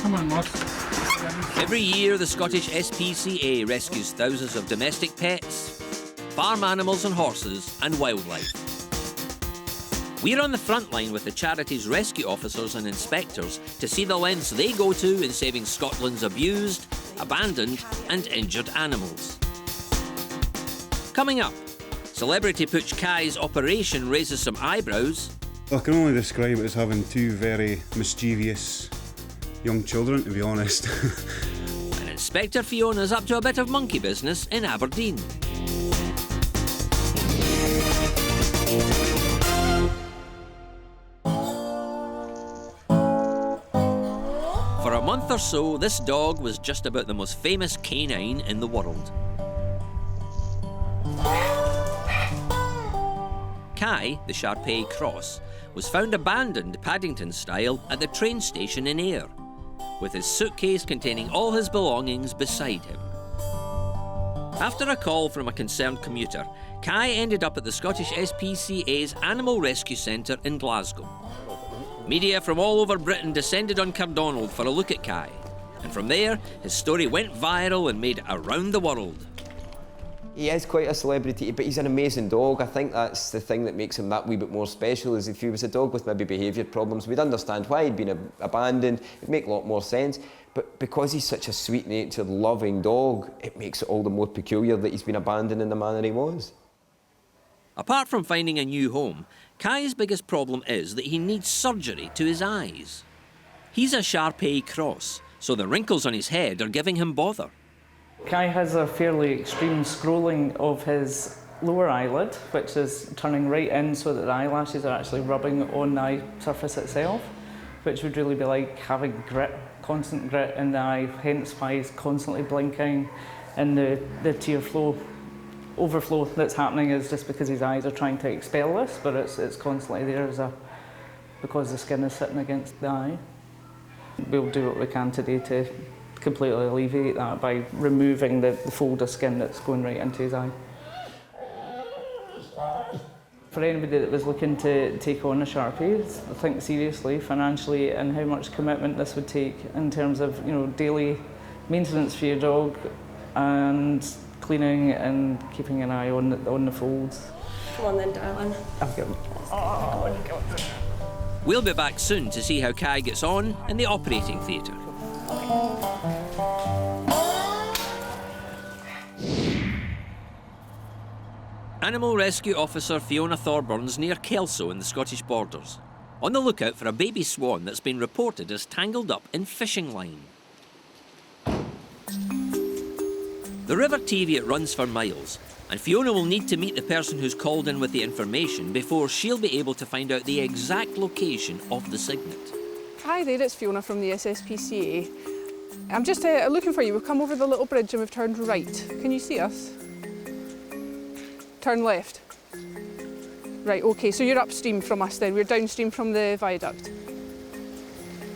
Come on, Moss. Every year, the Scottish SPCA rescues thousands of domestic pets, farm animals and horses, and wildlife. We're on the front line with the charity's rescue officers and inspectors to see the lengths they go to in saving Scotland's abused, abandoned and injured animals. Coming up, celebrity Pooch Kai's operation raises some eyebrows. I can only describe it as having two very mischievous young children, to be honest. And Inspector Fiona's up to a bit of monkey business in Aberdeen. For a month or so, this dog was just about the most famous canine in the world. Kai, the Sharpei cross, was found abandoned Paddington style at the train station in Ayr, with his suitcase containing all his belongings beside him. After a call from a concerned commuter, Kai ended up at the Scottish SPCA's Animal Rescue Centre in Glasgow. Media from all over Britain descended on Cardonald for a look at Kai, and from there, his story went viral and made it around the world. He is quite a celebrity, but he's an amazing dog. I think that's the thing that makes him that wee bit more special, is if he was a dog with maybe behaviour problems, we'd understand why he'd been abandoned, it'd make a lot more sense. But because he's such a sweet-natured, loving dog, it makes it all the more peculiar that he's been abandoned in the manner he was. Apart from finding a new home, Kai's biggest problem is that he needs surgery to his eyes. He's a Sharpei cross, so the wrinkles on his head are giving him bother. Kai has a fairly extreme scrolling of his lower eyelid, which is turning right in so that the eyelashes are actually rubbing on the eye surface itself, which would really be like having grit, constant grit in the eye, hence why he's constantly blinking, and the tear flow overflow that's happening is just because his eyes are trying to expel this, but it's constantly there because the skin is sitting against the eye. We'll do what we can today to completely alleviate that by removing the fold of skin that's going right into his eye. For anybody that was looking to take on a Sharpei, think seriously financially and how much commitment this would take in terms of, you know, daily maintenance for your dog and cleaning and keeping an eye on the folds. Come on then, darling. I've got We'll be back soon to see how Kai gets on in the operating theatre. Animal Rescue Officer Fiona Thorburn's near Kelso in the Scottish borders, on the lookout for a baby swan that's been reported as tangled up in fishing line. The River Teviot runs for miles, and Fiona will need to meet the person who's called in with the information before she'll be able to find out the exact location of the Signet. Hi there, it's Fiona from the SSPCA. I'm just looking for you. We've come over the little bridge and we've turned right. Can you see us? Turn left. Right, OK, so you're upstream from us then. We're downstream from the viaduct.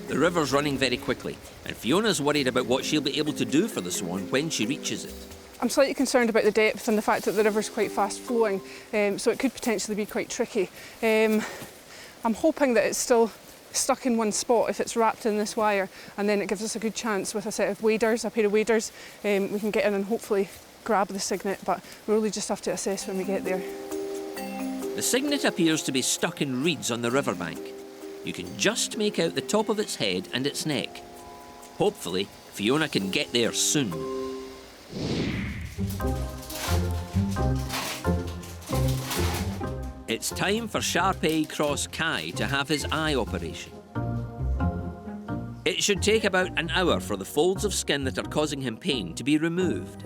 The river's running very quickly, and Fiona's worried about what she'll be able to do for the swan when she reaches it. I'm slightly concerned about the depth and the fact that the river's quite fast flowing, so it could potentially be quite tricky. I'm hoping that it's still stuck in one spot if it's wrapped in this wire, and then it gives us a good chance with a set of waders, a pair of waders, we can get in and hopefully grab the Signet, but we'll really just have to assess when we get there. The Signet appears to be stuck in reeds on the riverbank. You can just make out the top of its head and its neck. Hopefully, Fiona can get there soon. It's time for Sharpei Cross Kai to have his eye operation. It should take about an hour for the folds of skin that are causing him pain to be removed.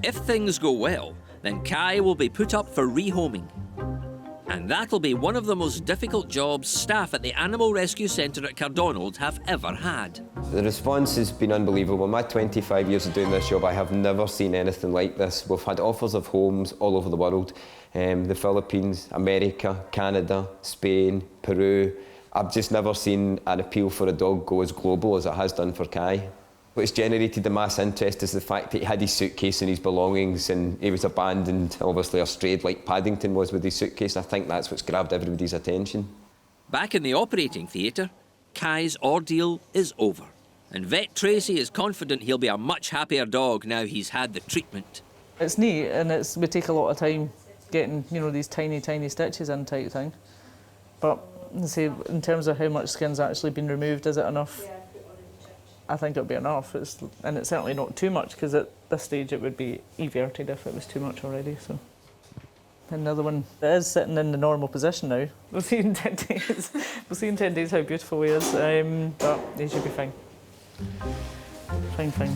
If things go well, then Kai will be put up for rehoming. And that'll be one of the most difficult jobs staff at the Animal Rescue Centre at Cardonald have ever had. The response has been unbelievable. In my 25 years of doing this job, I have never seen anything like this. We've had offers of homes all over the world. The Philippines, America, Canada, Spain, Peru. I've just never seen an appeal for a dog go as global as it has done for Kai. What's generated the mass interest is the fact that he had his suitcase and his belongings and he was abandoned, obviously or strayed like Paddington was with his suitcase. I think that's what's grabbed everybody's attention. Back in the operating theatre, Kai's ordeal is over. And Vet Tracy is confident he'll be a much happier dog now he's had the treatment. It's neat, and would take a lot of time getting, you know, these tiny, tiny stitches in type thing. But, say, in terms of how much skin's actually been removed, is it enough? I think it'll be enough, and it's certainly not too much, because at this stage it would be everted if it was too much already. So, another one that is sitting in the normal position now. We'll see in 10 days. We'll see in 10 days how beautiful he is, but he should be fine. Fine.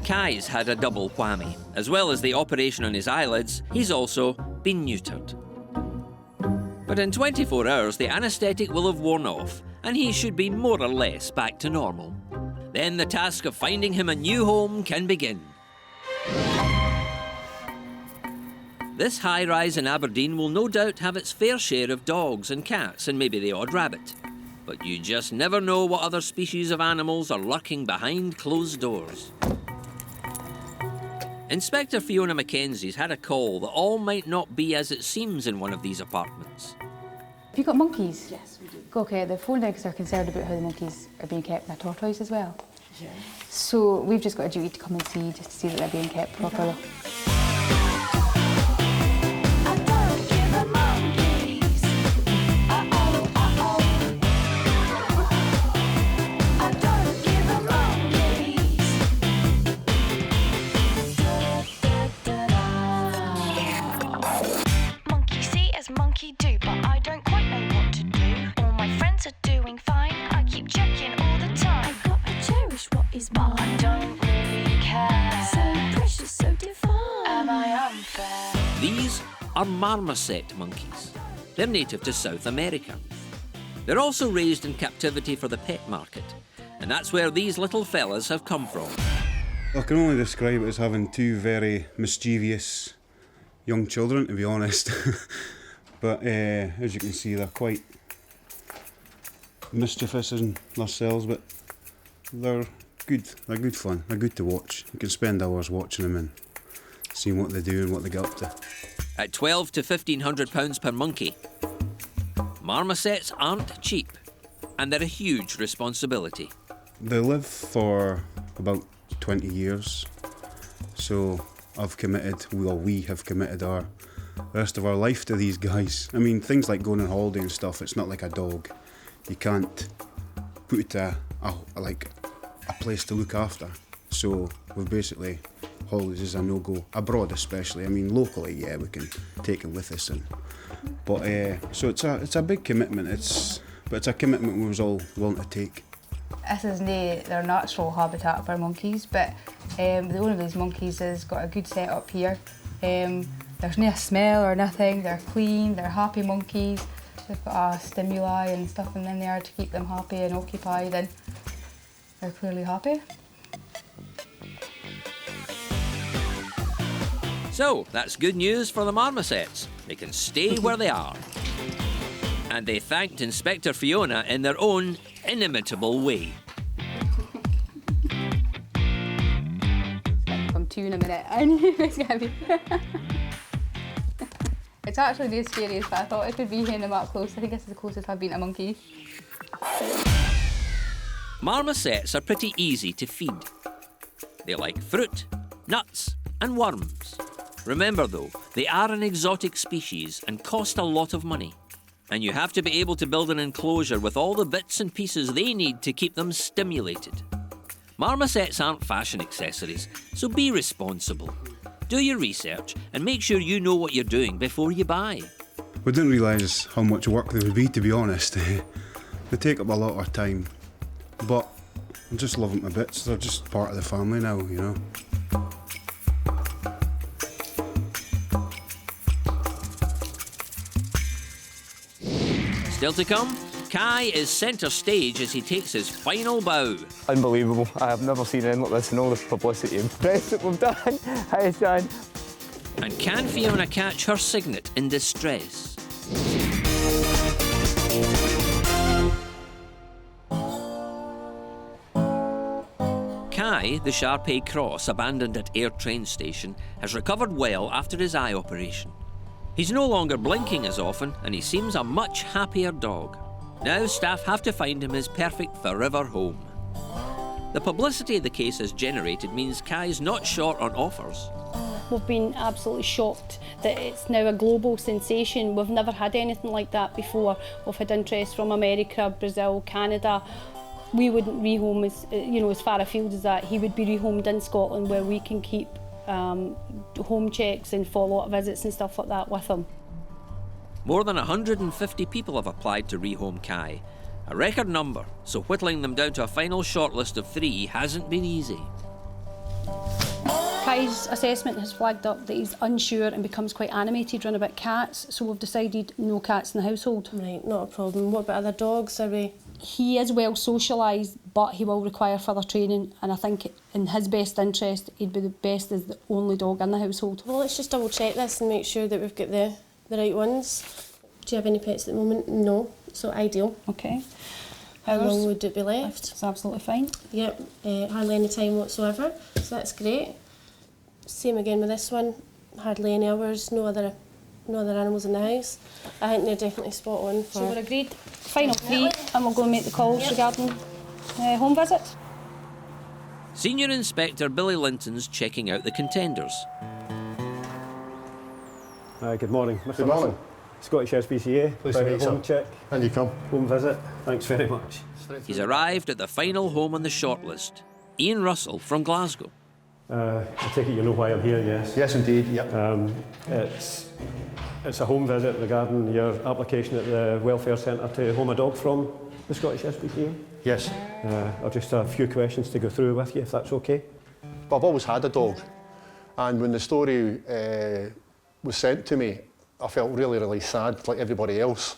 Kai's had a double whammy. As well as the operation on his eyelids, he's also been neutered. But in 24 hours, the anaesthetic will have worn off, and he should be more or less back to normal. Then the task of finding him a new home can begin. This high-rise in Aberdeen will no doubt have its fair share of dogs and cats and maybe the odd rabbit. But you just never know what other species of animals are lurking behind closed doors. Inspector Fiona Mackenzie's had a call that all might not be as it seems in one of these apartments. Have you got monkeys? Yes, we do. Okay, the phone dogs are concerned about how the monkeys are being kept in a tortoise as well. Yeah. So we've just got a duty to come and see, just to see that they're being kept properly. These are Marmmaet monkeys. They're native to South America. They're also raised in captivity for the pet market, and that's where these little fellas have come from. I can only describe it as having two very mischievous young children, to be honest. But as you can see, they're quite mischievous in themselves, but they're good. They're good fun. They're good to watch. You can spend hours watching them and seeing what they do and what they get up to. At £1,200 to £1,500 per monkey, Marmmaets aren't cheap, and they're a huge responsibility. They live for about 20 years, so we have committed our rest of our life to these guys. I mean, things like going on holiday and stuff, it's not like a dog. You can't put it to a place to look after. So we've basically, holidays is a no-go, abroad especially. I mean, locally, yeah, we can take them with us. So it's a big commitment, but it's a commitment we was all willing to take. This is their natural habitat for monkeys, but the owner of these monkeys has got a good setup here. There's no smell or nothing, they're clean, they're happy monkeys. They've got stimuli and stuff in there to keep them happy and occupied, and they're clearly happy. So, that's good news for the Marmmaets. They can stay where they are. And they thanked Inspector Fiona in their own inimitable way. Come to in a minute. I knew it was going to be. It's actually the scariest, but I thought it could be hearing them up close. I think this is the closest I've been to a monkey. Marmmaets are pretty easy to feed. They like fruit, nuts, and worms. Remember though, they are an exotic species and cost a lot of money. And you have to be able to build an enclosure with all the bits and pieces they need to keep them stimulated. Marmmaets aren't fashion accessories, so be responsible. Do your research and make sure you know what you're doing before you buy. We didn't realise how much work they would be, to be honest. They take up a lot of our time, but I just love them to bits. They're just part of the family now, you know. Still to come, Kai is centre stage as he takes his final bow. Unbelievable. I have never seen anything like this in all the publicity and press that we've done. Hi, Swan. And can Fiona catch her Signet in distress? Kai, the Sharpei cross abandoned at Ayr train station, has recovered well after his eye operation. He's no longer blinking as often, and he seems a much happier dog. Now staff have to find him his perfect forever home. The publicity the case has generated means Kai's not short on offers. We've been absolutely shocked that it's now a global sensation. We've never had anything like that before. We've had interest from America, Brazil, Canada. We wouldn't rehome as far afield as that. He would be rehomed in Scotland, where we can keep home checks and follow-up visits and stuff like that with him. More than 150 people have applied to rehome Kai, a record number, so whittling them down to a final shortlist of 3 hasn't been easy. Kai's assessment has flagged up that he's unsure and becomes quite animated around about cats, so we've decided no cats in the household. Right, not a problem. What about other dogs? Are we... He is well socialised, but he will require further training, and I think in his best interest, he'd be the best as the only dog in the household. Well, let's just double check this and make sure that we've got the right ones. Do you have any pets at the moment? No, so ideal. Okay. How long would it be left? It's absolutely fine. Yep, hardly any time whatsoever, so that's great. Same again with this one, hardly any hours, no other animals in the house. I think they're definitely spot on. So we're agreed. Final 3, and we'll go and make the calls regarding home visits. Senior Inspector Billy Linton's checking out the contenders. Good morning, Mr. Good morning. Russell. Scottish SPCA, Pleased to meet you, home sir. check, And you come. home visit. Thanks very much. He's arrived at the final home on the shortlist. Ian Russell from Glasgow. I take it you know why I'm here, yes? Yes, indeed. Yep. It's a home visit regarding your application at the Welfare Centre to home a dog from the Scottish SPCA. Yes. I've just a few questions to go through with you, if that's okay. But I've always had a dog, and when the story was sent to me, I felt really, really sad, like everybody else.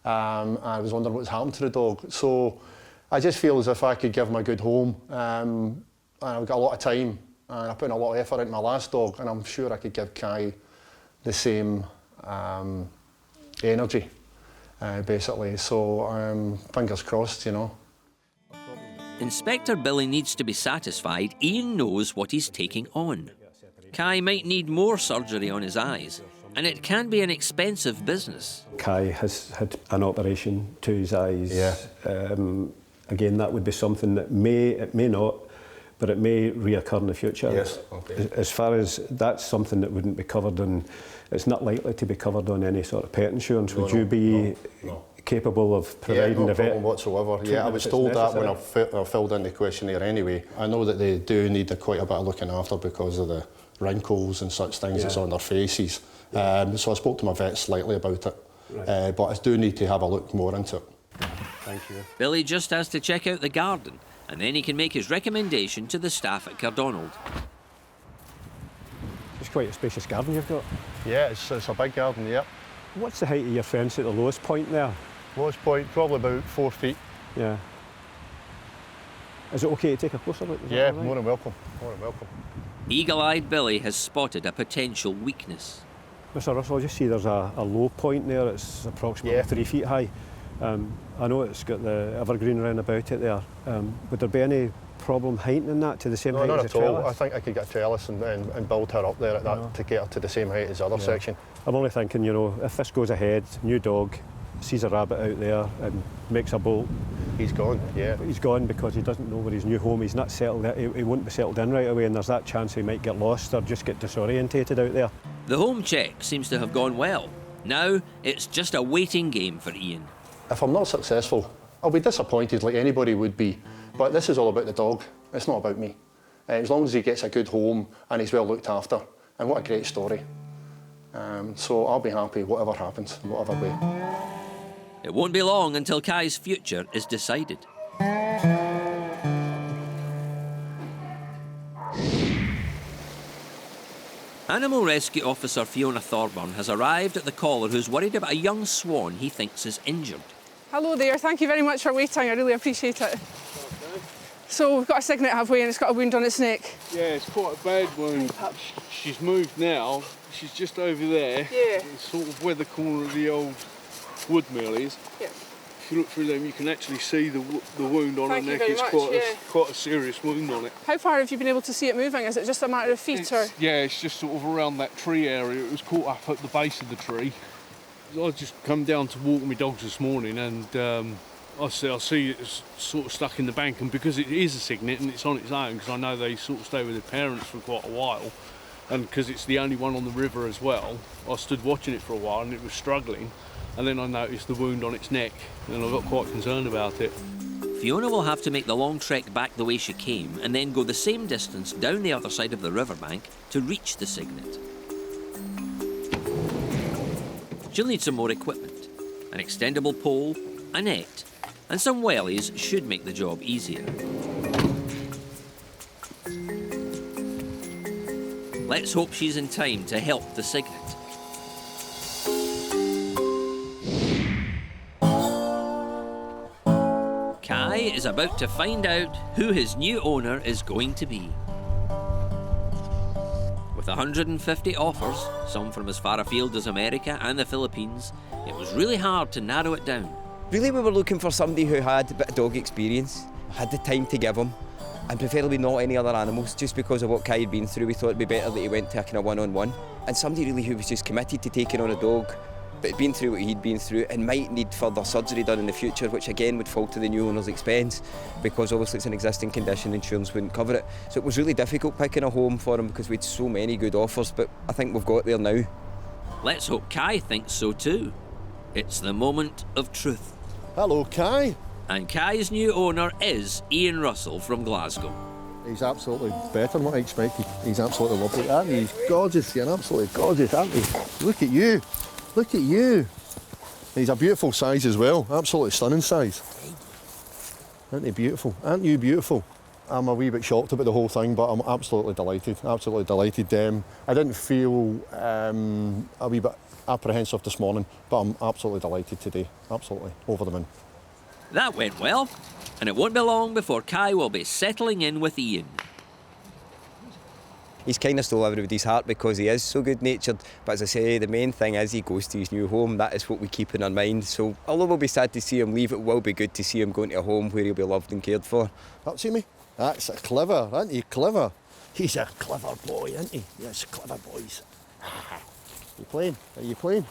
I was wondering what's happened to the dog. So I just feel as if I could give him a good home. And I've got a lot of time, and I put in a lot of effort into my last dog, and I'm sure I could give Kai the same energy, basically. So fingers crossed, you know. Inspector Billy needs to be satisfied Ian knows what he's taking on. Kai might need more surgery on his eyes, and it can be an expensive business. Kai has had an operation to his eyes. Yeah. Again, that would be something that it may not, but it may reoccur in the future. Yes, okay. As far as that's something that wouldn't be covered on, it's not likely to be covered on any sort of pet insurance. Would you be capable of providing no the vet problem whatsoever. Yeah, I was told that when I filled in the questionnaire anyway. I know that they do need quite a bit of looking after because of the wrinkles and such things that's on their faces. So I spoke to my vet slightly about it, but I do need to have a look more into it. Thank you. Billy just has to check out the garden, and then he can make his recommendation to the staff at Cardonald. It's quite a spacious garden you've got. Yeah, it's a big garden, yeah. What's the height of your fence at the lowest point there? Lowest point, probably about 4 feet. Yeah. Is it okay to take a closer look? Yeah, more than welcome, more than welcome. Eagle-eyed Billy has spotted a potential weakness. Mr. Russell, I just see there's a low point there. It's approximately 3 feet high. I know it's got the evergreen round about it there. Would there be any problem heightening that to the same height not as the at all. trellis? I think I could get a trellis and build her up there at that to get her to the same height as the other section. I'm only thinking, you know, if this goes ahead, new dog, sees a rabbit out there and makes a bolt. He's gone, yeah. He's gone because he doesn't know where his new home. He's not settled. He won't be settled in right away, and there's that chance he might get lost or just get disorientated out there. The home check seems to have gone well. Now it's just a waiting game for Ian. If I'm not successful, I'll be disappointed like anybody would be. But this is all about the dog. It's not about me. As long as he gets a good home and he's well looked after. And what a great story. So I'll be happy whatever happens, in whatever way. It won't be long until Kai's future is decided. Animal Rescue Officer Fiona Thorburn has arrived at the caller who's worried about a young swan he thinks is injured. Hello there, thank you very much for waiting, I really appreciate it. So we've got a Signet, have we, and it's got a wound on its neck? Yeah, it's quite a bad wound. She's moved now, she's just over there. Yeah. It's sort of where the corner of the old wood mill is. Yeah. if you look through them, you can actually see the wound on her neck. It's quite a serious wound on it. How far have you been able to see it moving? Is it just a matter of feet? Yeah, it's just sort of around that tree area. It was caught up at the base of the tree. I just come down to walk my dogs this morning, and I see it's sort of stuck in the bank, and because it is a Signet and it's on its own, because I know they sort of stay with their parents for quite a while, and because it's the only one on the river as well, I stood watching it for a while and it was struggling, and then I noticed the wound on its neck and I got quite concerned about it. Fiona will have to make the long trek back the way she came and then go the same distance down the other side of the riverbank to reach the Signet. She'll need some more equipment, an extendable pole, a net, and some wellies should make the job easier. Let's hope she's in time to help the Signet. Kai is about to find out who his new owner is going to be. With 150 offers, some from as far afield as America and the Philippines, it was really hard to narrow it down. Really, we were looking for somebody who had a bit of dog experience, had the time to give him, and preferably not any other animals. Just because of what Kai had been through, we thought it'd be better that he went to a kind of one-on-one. And somebody really who was just committed to taking on a dog, but had been through what he'd been through and might need further surgery done in the future, which again would fall to the new owner's expense, because obviously it's an existing condition, insurance wouldn't cover it. So it was really difficult picking a home for him because we had so many good offers, but I think we've got there now. Let's hope Kai thinks so too. It's the moment of truth. Hello, Kai. And Kai's new owner is Ian Russell from Glasgow. He's absolutely better than what I expected. He's absolutely lovely, aren't he? He's gorgeous, Ian, absolutely gorgeous, aren't he? Look at you. Look at you. He's a beautiful size as well, absolutely stunning size. Aren't he beautiful? Aren't you beautiful? I'm a wee bit shocked about the whole thing, but I'm absolutely delighted, absolutely delighted. I didn't feel a wee bit apprehensive this morning, but I'm absolutely delighted today, absolutely, over the moon. That went well, and it won't be long before Kai will be settling in with Ian. He's kind of stole everybody's heart because he is so good-natured, but as I say, the main thing is he goes to his new home. That is what we keep in our mind. So although we'll be sad to see him leave, it will be good to see him going to a home where he'll be loved and cared for. That see me? That's clever, isn't he? Clever. He's a clever boy, isn't he? Yes, clever boys. You playing? Are you playing?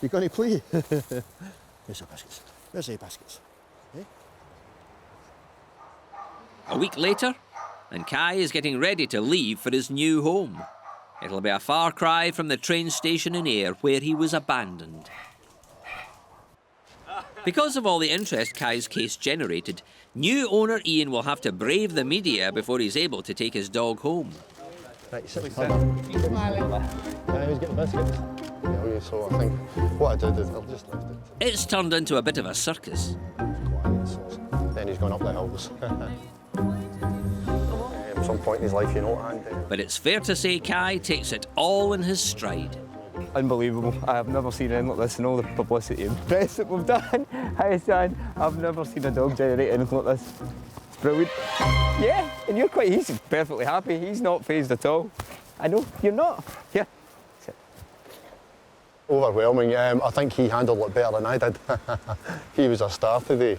You going to play? Where's the baskets? Where's the baskets? Eh? A week later, and Kai is getting ready to leave for his new home. It'll be a far cry from the train station in Ayr where he was abandoned. Because of all the interest Kai's case generated, new owner Ian will have to brave the media before he's able to take his dog home. Right, sit. He's smiling. He's getting biscuits. Yeah, so I think what I did is I'll just left it. It's turned into a bit of a circus. Then he's gone up the hills. At some point in his life, you know, and... But it's fair to say Kai takes it all in his stride. Unbelievable. I have never seen anything like this, and all the publicity and press that we've done. Hi, Swan. I've never seen a dog generate anything like this. It's brilliant. Yeah, and you're quite, he's perfectly happy. He's not fazed at all. I know, you're not. Yeah. Overwhelming. I think he handled it better than I did. He was a star today.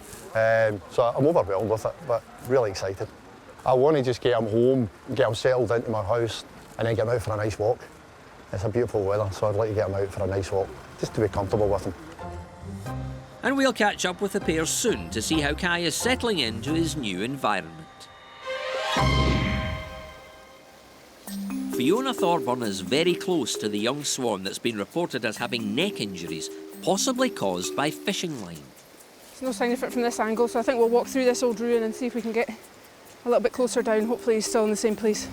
So I'm overwhelmed with it, but really excited. I want to just get him home, get him settled into my house, and then get him out for a nice walk. It's a beautiful weather, so I'd like to get him out for a nice walk, just to be comfortable with him. And we'll catch up with the pair soon to see how Kai is settling into his new environment. Fiona Thorburn is very close to the young swan that's been reported as having neck injuries, possibly caused by fishing line. There's no sign of it from this angle, so I think we'll walk through this old ruin and see if we can get a little bit closer down. Hopefully he's still in the same place.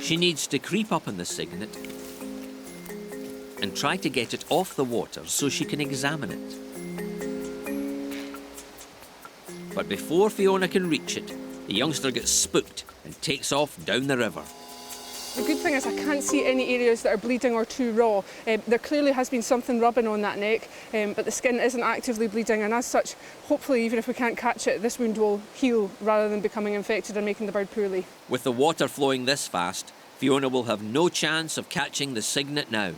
She needs to creep up on the Signet and try to get it off the water so she can examine it. But before Fiona can reach it, the youngster gets spooked and takes off down the river. The good thing is I can't see any areas that are bleeding or too raw. There clearly has been something rubbing on that neck, but the skin isn't actively bleeding, and as such, hopefully, even if we can't catch it, this wound will heal rather than becoming infected and making the bird poorly. With the water flowing this fast, Fiona will have no chance of catching the Signet now.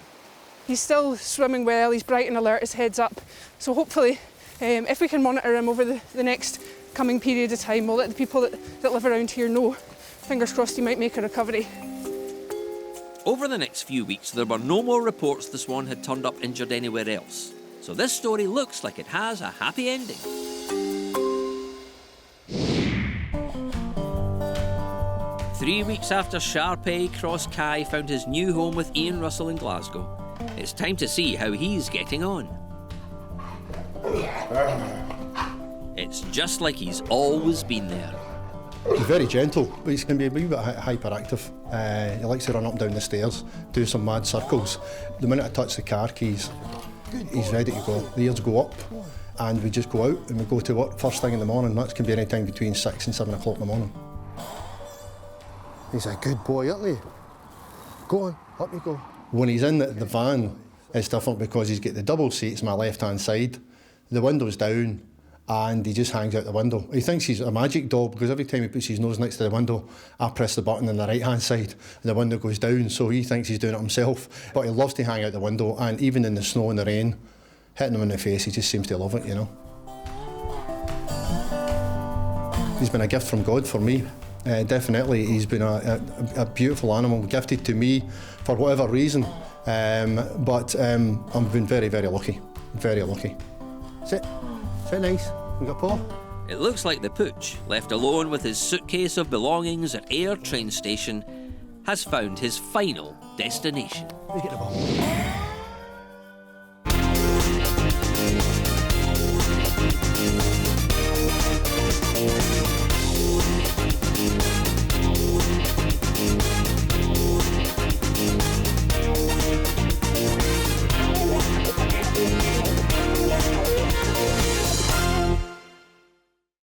He's still swimming well, he's bright and alert, his head's up. So hopefully, if we can monitor him over the next coming period of time, we'll let the people that live around here know. Fingers crossed he might make a recovery. Over the next few weeks, there were no more reports the Swan had turned up injured anywhere else. So this story looks like it has a happy ending. Three weeks after Sharpei Cross Kai found his new home with Ian Russell in Glasgow, it's time to see how he's getting on. It's just like he's always been there. He's very gentle, but he's going to be a wee bit hyperactive. He likes to run up and down the stairs, do some mad circles. The minute I touch the car keys, he's ready to go. The ears go up, and we just go out and we go to work first thing in the morning. That can be any time between 6 and 7 o'clock in the morning. He's a good boy, isn't he? Go on, up you go. When he's in the van, it's different because he's got the double seats my left-hand side, the window's down, and he just hangs out the window. He thinks he's a magic doll because every time he puts his nose next to the window, I press the button on the right-hand side, and the window goes down, so he thinks he's doing it himself. But he loves to hang out the window, and even in the snow and the rain, hitting him in the face, he just seems to love it, you know. He's been a gift from God for me. Definitely, he's been a beautiful animal, gifted to me for whatever reason. But I've been very, very lucky. Very lucky. Sit nice. We got Paul. It looks like the pooch, left alone with his suitcase of belongings at Ayr train station, has found his final destination. Let's get the ball.